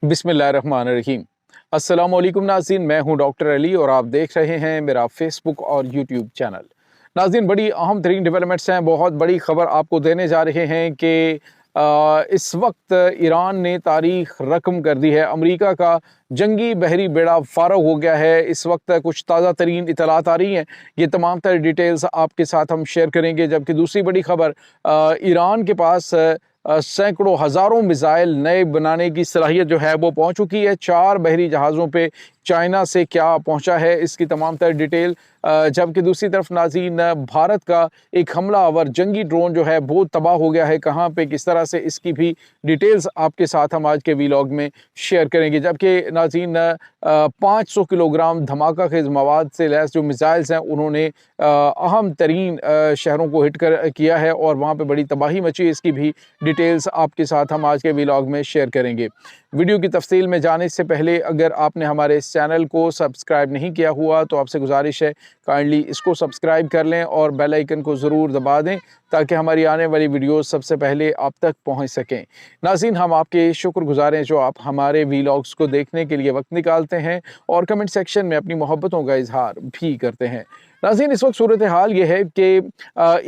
बिस्मिल्लाहिर्रहमानिर्रहीम। अस्सलामुअलैकुम नाज़रीन, मैं हूं डॉक्टर अली और आप देख रहे हैं मेरा फेसबुक और यूट्यूब चैनल। नाज़रीन, बड़ी अहम तरीन डेवलपमेंट्स हैं, बहुत बड़ी खबर आपको देने जा रहे हैं कि इस वक्त ईरान ने तारीख रकम कर दी है। अमेरिका का जंगी बहरी बेड़ा फारग हो गया है। इस वक्त कुछ ताज़ा तरीन इतलात आ रही हैं, ये तमाम तर डिटेल्स आपके साथ हम शेयर करेंगे। जबकि दूसरी बड़ी खबर, ईरान के पास सैकड़ों हज़ारों मिसाइल नए बनाने की सलाहियत जो है वो पहुंच चुकी है। 4 बहरी जहाज़ों पे चाइना से क्या पहुंचा है, इसकी तमाम तर डिटेल। जबकि दूसरी तरफ नाज़रीन, भारत का एक हमलावर जंगी ड्रोन जो है वो तबाह हो गया है। कहाँ पे, किस तरह से, इसकी भी डिटेल्स आपके साथ हम आज के वीलॉग में शेयर करेंगे। जबकि नाज़रीन, 500 किलोग्राम धमाका खेज मवाद से लैस जो मिसाइल्स हैं उन्होंने अहम तरीन शहरों को हिट कर किया है और वहाँ पे बड़ी तबाही मची। इसकी भी डिटेल्स आपके साथ हम आज के व्लॉग में शेयर करेंगे। वीडियो की तफसील में जाने से पहले अगर आपने हमारे इस चैनल को सब्सक्राइब नहीं किया हुआ तो आपसे गुजारिश है, काइंडली इसको सब्सक्राइब कर लें और बेल आइकन को ज़रूर दबा दें ताकि हमारी आने वाली वीडियोस सबसे पहले आप तक पहुंच सकें। नाज़रीन, हम आपके शुक्रगुजार हैं जो आप हमारे व्लॉग्स को देखने के लिए वक्त निकालते हैं और कमेंट सेक्शन में अपनी मोहब्बतों का इजहार भी करते हैं। नाज़रीन, इस वक्त सूरत हाल ये है कि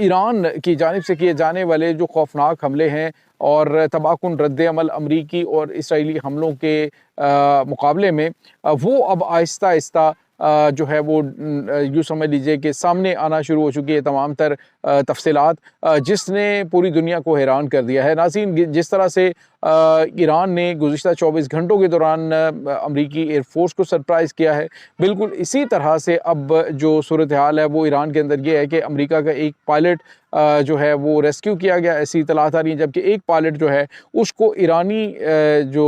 ईरान की जानिब से किए जाने वाले जो खौफनाक हमले हैं और तबाहकुन रद्द-ए-अमल अमरीकी और इसराइली हमलों के मुकाबले में वो अब आहिस्ता आहिस्ता जो है वो यूँ समझ लीजिए कि सामने आना शुरू हो चुकी है तमाम तर तफसीलात, जिसने पूरी दुनिया को हैरान कर दिया है। नाज़रीन, जिस तरह से ईरान ने गुज़िश्ता 24 घंटों के दौरान अमरीकी एयरफोर्स को सरप्राइज़ किया है, बिल्कुल इसी तरह से अब जो सूरत हाल है वो ईरान के अंदर ये है कि अमरीका का एक पायलट जो है वो रेस्क्यू किया गया, ऐसी इतलात आ रही हैं। जबकि एक पायलट जो है उसको ईरानी जो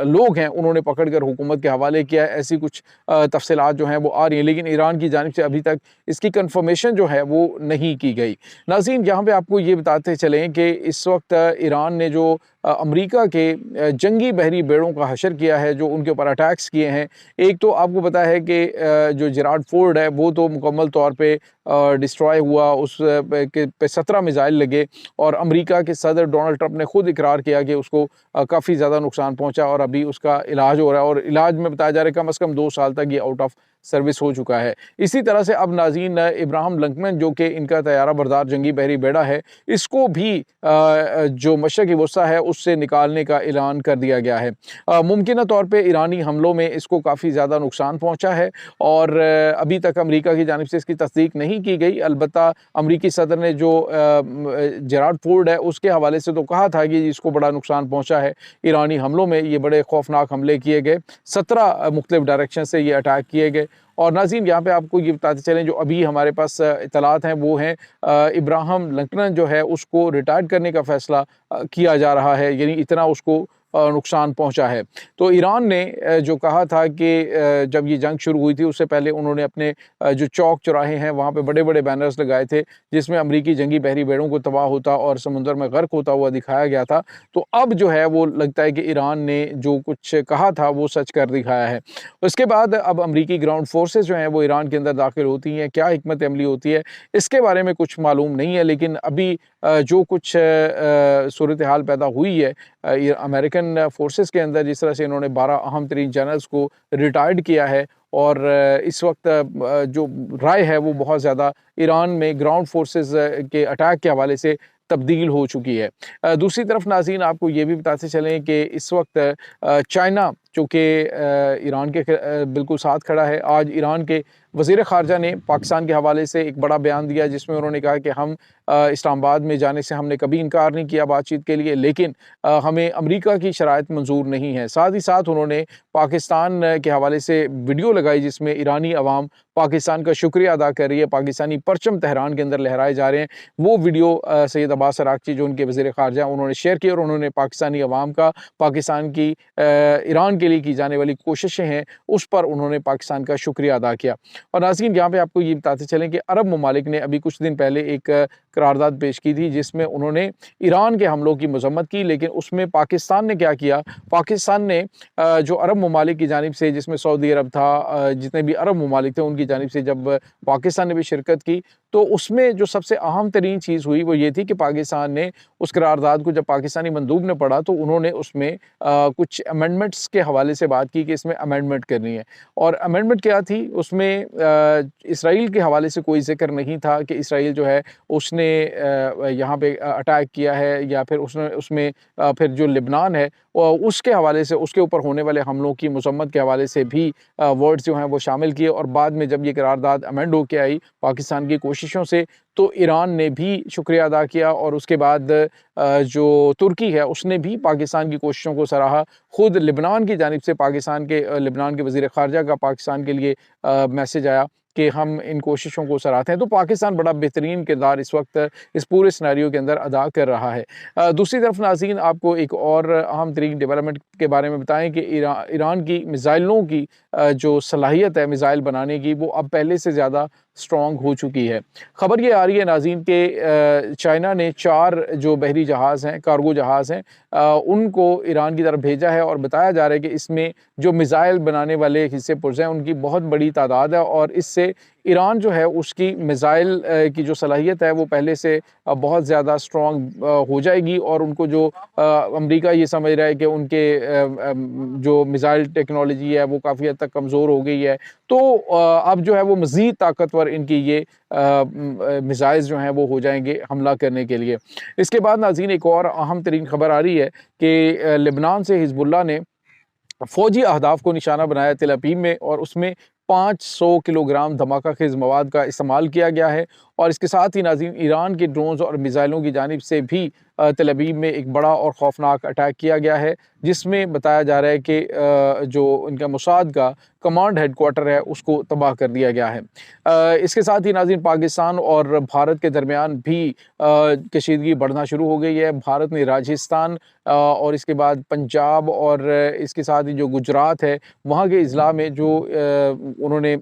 लोग हैं उन्होंने पकड़ कर हुकूमत के हवाले किया है। ऐसी कुछ तफसीलात जो हैं वो आ रही हैं, लेकिन ईरान की जानिब से अभी तक इसकी कन्फर्मेशन जो है वो नहीं की गई। नाज़रीन, यहाँ पे आपको ये बताते चलें कि इस वक्त ईरान ने जो अमरीका के जंगी बहरी बेड़ों का हशर किया है, जो उनके ऊपर अटैक्स किए हैं। एक तो आपको पता है कि जो जेराड फोर्ड है वो तो मुकम्मल तौर पे डिस्ट्रॉय हुआ, उस पे 17 मिसाइल लगे और अमेरिका के सदर डोनाल्ड ट्रंप ने खुद इकरार किया कि उसको काफ़ी ज़्यादा नुकसान पहुंचा और अभी उसका इलाज हो रहा है और इलाज में बताया जा रहा है कम से कम 2 साल तक ये आउट ऑफ सर्विस हो चुका है। इसी तरह से अब नाज़रीन, इब्राहिम लंकमन जो कि इनका तैयारा बरदार जंगी बहरी बेड़ा है, इसको भी जो मशरक़ी वस्ता है उससे निकालने का ऐलान कर दिया गया है। मुमकिन तौर पे ईरानी हमलों में इसको काफ़ी ज़्यादा नुकसान पहुंचा है और अभी तक अमेरिका की जानिब से इसकी तस्दीक नहीं की गई। अलबत्ता अमेरिकी सदर ने जो जेराड फोर्ड है उसके हवाले से तो कहा था कि इसको बड़ा नुकसान पहुंचा है ईरानी हमलों में। ये बड़े खौफनाक हमले किए गए, 17 मुख्तलिफ डायरेक्शन से ये अटैक किए गए। और नाज़रीन, यहाँ पे आपको ये बताते चलें जो अभी हमारे पास इतलात हैं वो हैं इब्राहिम लंकन जो है उसको रिटायर करने का फ़ैसला किया जा रहा है, यानी इतना उसको नुकसान पहुंचा है। तो ईरान ने जो कहा था कि जब ये जंग शुरू हुई थी उससे पहले उन्होंने अपने जो चौक चौराहे हैं वहाँ पे बड़े बड़े बैनर्स लगाए थे जिसमें अमरीकी जंगी बहरी बेड़ों को तबाह होता और समुद्र में गर्क होता हुआ दिखाया गया था। तो अब जो है वो लगता है कि ईरान ने जो कुछ कहा था वो सच कर दिखाया है। उसके बाद अब अमरीकी ग्राउंड फोर्सेस जो हैं वो ईरान के अंदर दाखिल होती हैं। क्या हिकमत अमली होती है इसके बारे में कुछ मालूम नहीं है, लेकिन अभी जो कुछ सूरत हाल पैदा हुई है अमेरिकन फोर्सेस के अंदर, जिस तरह से इन्होंने 12 अहम तरीन जनरल्स को रिटायर्ड किया है और इस वक्त जो राय है वो बहुत ज़्यादा ईरान में ग्राउंड फोर्सेस के अटैक के हवाले से तब्दील हो चुकी है। दूसरी तरफ नाज़रीन, आपको ये भी बताते चलें कि इस वक्त चाइना जो कि ईरान के बिल्कुल साथ खड़ा है। आज ईरान के वज़ीर ख़ारजा ने पाकिस्तान के हवाले से एक बड़ा बयान दिया जिसमें उन्होंने कहा कि हम इस्लामाबाद में जाने से हमने कभी इनकार नहीं किया बातचीत के लिए, लेकिन हमें अमेरिका की शराइत मंजूर नहीं है। साथ ही साथ उन्होंने पाकिस्तान के हवाले से वीडियो लगाई जिसमें ईरानी अवाम पाकिस्तान का शुक्रिया अदा कर रही है, पाकिस्तानी परचम तेहरान के अंदर लहराए जा रहे हैं। वो वीडियो सैयद अब्बास अराग़ची जो उनके वज़ीर ख़ारजा उन्होंने शेयर किया और उन्होंने पाकिस्तानी अवाम का, पाकिस्तान की ईरान के लिए की जाने वाली कोशिशें हैं उस पर उन्होंने पाकिस्तान का शुक्रिया अदा किया। और नाज़रीन, यहाँ पे आपको ये बताते चलें कि अरब ममालिक ने अभी कुछ दिन पहले एक करारदाद पेश की थी जिसमें उन्होंने ईरान के हमलों की मजम्मत की। लेकिन उसमें पाकिस्तान ने क्या किया, पाकिस्तान ने जो अरब ममालिक की जानिब से, जिसमें सऊदी अरब था, जितने भी अरब ममालिक थे उनकी जानिब से जब पाकिस्तान ने भी शिरकत की, तो उसमें जो सबसे अहम तरीन चीज़ हुई वो ये थी कि पाकिस्तान ने उस करारदाद को जब पाकिस्तानी मंदूब ने पढ़ा तो उन्होंने उसमें कुछ अमेंडमेंट्स के हवाले से बात की कि इसमें अमेंडमेंट करनी है। और अमेंडमेंट क्या थी, उसमें इसराइल के हवाले से कोई ज़िक्र नहीं था कि इसराइल जो है उसने यहाँ पे अटैक किया है, या फिर उसने उसमें फिर जो लिबनान है उसके हवाले से, उसके ऊपर होने वाले हमलों की मजम्मत के हवाले से भी वर्ड्स जो हैं वो शामिल किए। और बाद में जब ये करारदाद अमेंड होके आई पाकिस्तान की कोशिशों से, तो ईरान ने भी शुक्रिया अदा किया, और उसके बाद जो तुर्की है उसने भी पाकिस्तान की कोशिशों को सराहा। खुद लिबनान की जानिब से लिबनान के वज़ीर ख़ारजा का पाकिस्तान के लिए मैसेज आया कि हम इन कोशिशों को सराहते हैं। तो पाकिस्तान बड़ा बेहतरीन किरदार इस वक्त इस पूरे सिनेरियो के अंदर अदा कर रहा है। दूसरी तरफ नाज़रीन, आपको एक और अहम तरीन डेवलपमेंट के बारे में बताएं कि ईरान की मिसाइलों की जो सलाहियत है मिसाइल बनाने की, वो अब पहले से ज़्यादा स्ट्रॉन्ग हो चुकी है। ख़बर ये आ रही है नाज़रीन कि चाइना ने 4 जो बहरी जहाज़ हैं, कार्गो जहाज़ हैं, उनको ईरान की तरफ भेजा है, और बताया जा रहा है कि इसमें जो मिसाइल बनाने वाले हिस्से पुर्ज़े हैं उनकी बहुत बड़ी तादाद है, और इससे ईरान जो है उसकी मिसाइल की जो सलाहियत है वो पहले से बहुत ज़्यादा स्ट्रॉन्ग हो जाएगी। और उनको जो अमेरिका ये समझ रहा है कि उनके जो मिसाइल टेक्नोलॉजी है वो काफ़ी हद तक कमज़ोर हो गई है, तो अब जो है वो मज़ीद ताकतवर इनकी ये मिसाइल्स जो हैं वो हो जाएंगे हमला करने के लिए। इसके बाद नाज़रीन एक और अहम तरीन ख़बर आ रही है कि लिबनान से हिज़्बुल्लाह ने फ़ौजी अहदाफ़ को निशाना बनाया तेल अवीव में, और उसमें 500 किलोग्राम धमाका खेज़ मवाद का इस्तेमाल किया गया है। और इसके साथ ही नाज़रीन ईरान के ड्रोन्स और मिसाइलों की जानिब से भी तेल अवीव में एक बड़ा और खौफनाक अटैक किया गया है, जिसमें बताया जा रहा है कि जो इनका मोसाद का कमांड हेडक्वार्टर है उसको तबाह कर दिया गया है। इसके साथ ही नाज़रीन पाकिस्तान और भारत के दरमियान भी कशीदगी बढ़ना शुरू हो गई है। भारत ने राजस्थान और इसके बाद पंजाब और इसके साथ ही जो गुजरात है वहाँ के अज़ला में जो उन्होंने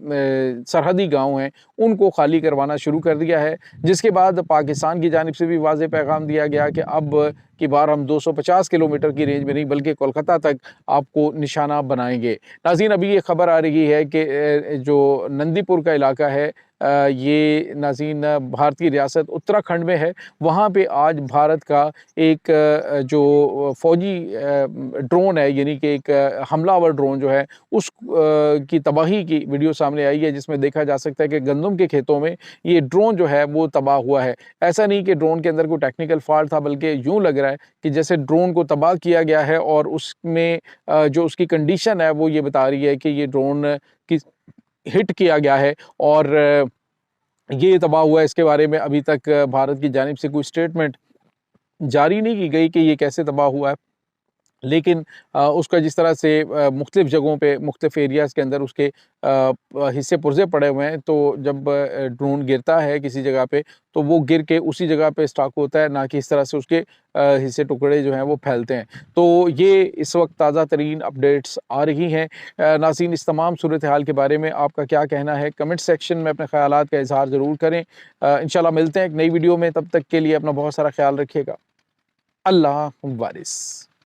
सरहदी गाँव हैं उनको खाली करवाना शुरू कर दिया है, जिसके बाद पाकिस्तान की जानिब से भी वाज़ेह पैगाम दिया गया कि अब की बार हम 250 किलोमीटर की रेंज में नहीं बल्कि कोलकाता तक आपको निशाना बनाएंगे। नाज़रीन, अभी ये खबर आ रही है कि जो नंदीपुर का इलाका है, ये नाज़रीन भारतीय रियासत उत्तराखंड में है, वहाँ पे आज भारत का एक जो फ़ौजी ड्रोन है, यानी कि एक हमलावर ड्रोन जो है उस की तबाही की वीडियो सामने आई है, जिसमें देखा जा सकता है कि गंदम के खेतों में ये ड्रोन जो है वो तबाह हुआ है। ऐसा नहीं कि ड्रोन के अंदर कोई टेक्निकल फॉल्ट था, बल्कि यूँ लग रहा है कि जैसे ड्रोन को तबाह किया गया है, और उसमें जो उसकी कंडीशन है वो ये बता रही है कि ये ड्रोन की हिट किया गया है और ये तबाह हुआ है। इसके बारे में अभी तक भारत की जानिब से कोई स्टेटमेंट जारी नहीं की गई कि ये कैसे तबाह हुआ है, लेकिन उसका जिस तरह से मुख्तलिफ़ जगहों पे मुख्तलिफ़ एरियाज़ के अंदर उसके हिस्से पुर्ज़े पड़े हुए हैं, तो जब ड्रोन गिरता है किसी जगह पे तो वो गिर के उसी जगह पे स्टॉक होता है, ना कि इस तरह से उसके हिस्से टुकड़े जो हैं वो फैलते हैं। तो ये इस वक्त ताज़ा तरीन अपडेट्स आ रही हैं। नाज़रीन, इस तमाम सूरत हाल के बारे में आपका क्या कहना है, कमेंट सेक्शन में अपने ख़यालात का इज़हार ज़रूर करें। इंशाल्लाह मिलते हैं एक नई वीडियो में, तब तक के लिए अपना बहुत सारा ख्याल रखिएगा। अल्लाह वारिस।